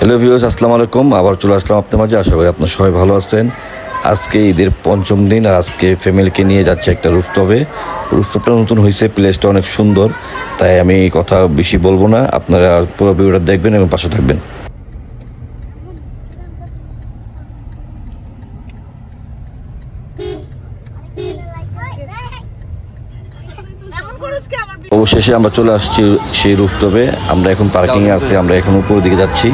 Hello viewers, আসসালামু আলাইকুম। আবার চলে আসলাম আপনার মাঝে। আশা করি আপনার সবাই ভালো আছেন। আজকে ঈদের পঞ্চম দিন, আর আজকে ফ্যামিলিকে নিয়ে যাচ্ছে একটা রুফটপে। রুফটপটা নতুন হয়েছে, প্লেসটা অনেক সুন্দর, তাই আমি কথা বেশি বলবো না। আপনারা পুরো ভিডিওটা দেখবেন এবং পাশে থাকবেন। অবশেষে আমরা চলে আসছি সেই রুফটপে। আমরা এখন পার্কিংয়ে আছি, আমরা এখন উপরের দিকে যাচ্ছি।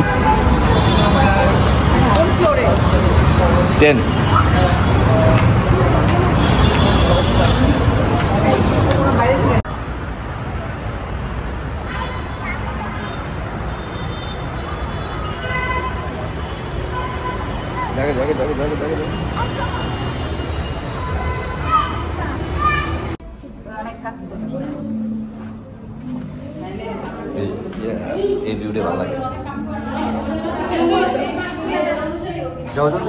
এই ভিউটা ভালো লাগে। যাও যাও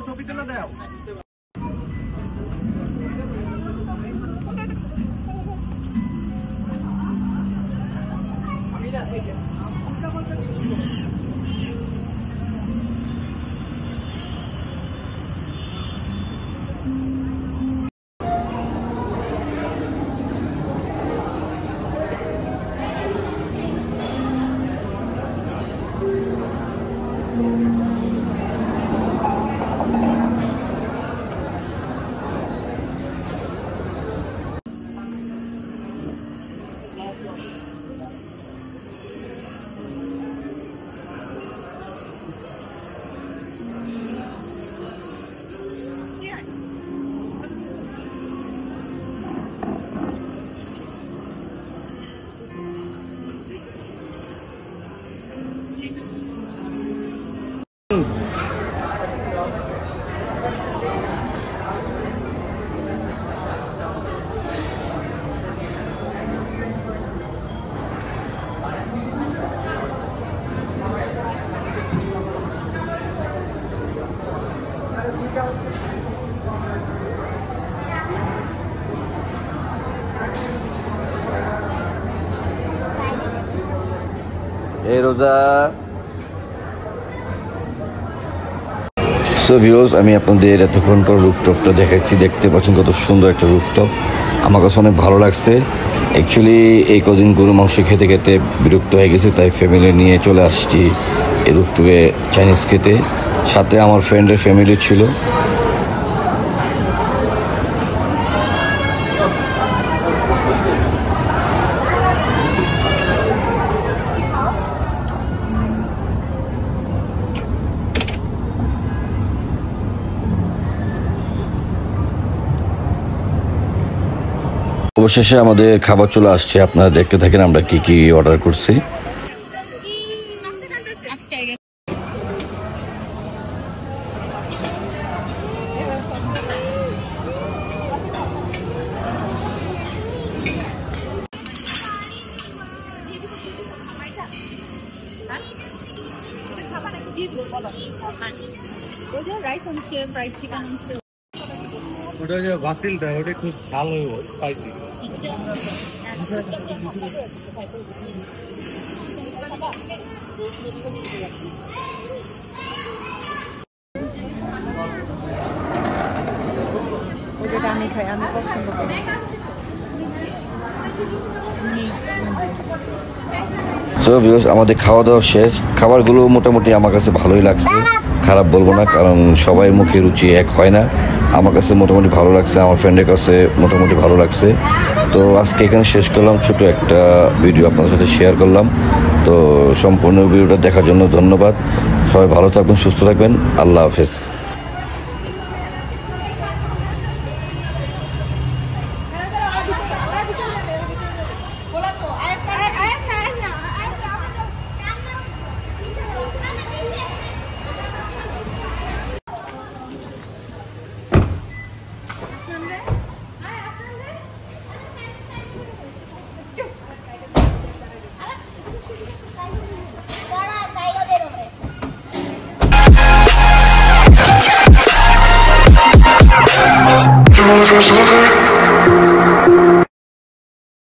ছবি তুলে দাও। এই রোজা। সো ভিউয়ার্স, আমি আপনাদের এতক্ষণ পর রুফটপটা দেখাচ্ছি। দেখতে পাচ্ছেন কত সুন্দর একটা রুফটপ। আমার কাছে অনেক ভালো লাগছে। অ্যাকচুয়ালি এই কদিন গরু মাংস খেতে খেতে বিরক্ত হয়ে গেছে, তাই ফ্যামিলি নিয়ে চলে আসছি এই রুফটপে চাইনিজ খেতে। সাথে আমার ফ্রেন্ডের ফ্যামিলি ছিল। অবশেষে আমাদের খাবার চলে আসছে। আপনারা দেখতে থাকেন আমরা কি কি অর্ডার করছি। ওটা যে ভাসিলটা ওটা খুব ভালো স্পাইসি। ওটা আমি খাই, আমি পছন্দ করি। সো ভিউয়ার্স, আমাদের খাওয়া দাওয়া শেষ। খাবারগুলো মোটামুটি আমার কাছে ভালোই লাগছে। খারাপ বলবো না, কারণ সবাই মুখে রুচি এক হয় না। আমার কাছে মোটামুটি ভালো লাগছে, আমার ফ্রেন্ডের কাছে মোটামুটি ভালো লাগছে। তো আজকে এখানে শেষ করলাম, ছোট একটা ভিডিও আপনাদের সাথে শেয়ার করলাম। তো সম্পূর্ণ ভিডিওটা দেখার জন্য ধন্যবাদ। সবাই ভালো থাকবেন, সুস্থ থাকবেন। আল্লাহ হাফেজ। You're